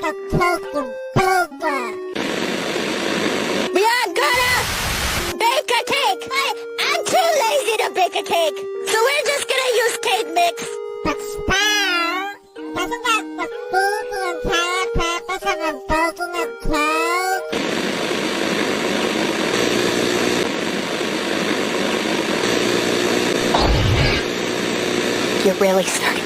a cake, you baker. We are gonna bake a cake. I'm too lazy to bake a cake, so we're just gonna use cake mix. But Sprout, doesn't that defeat the entire purpose of a baking a cake? You're really starting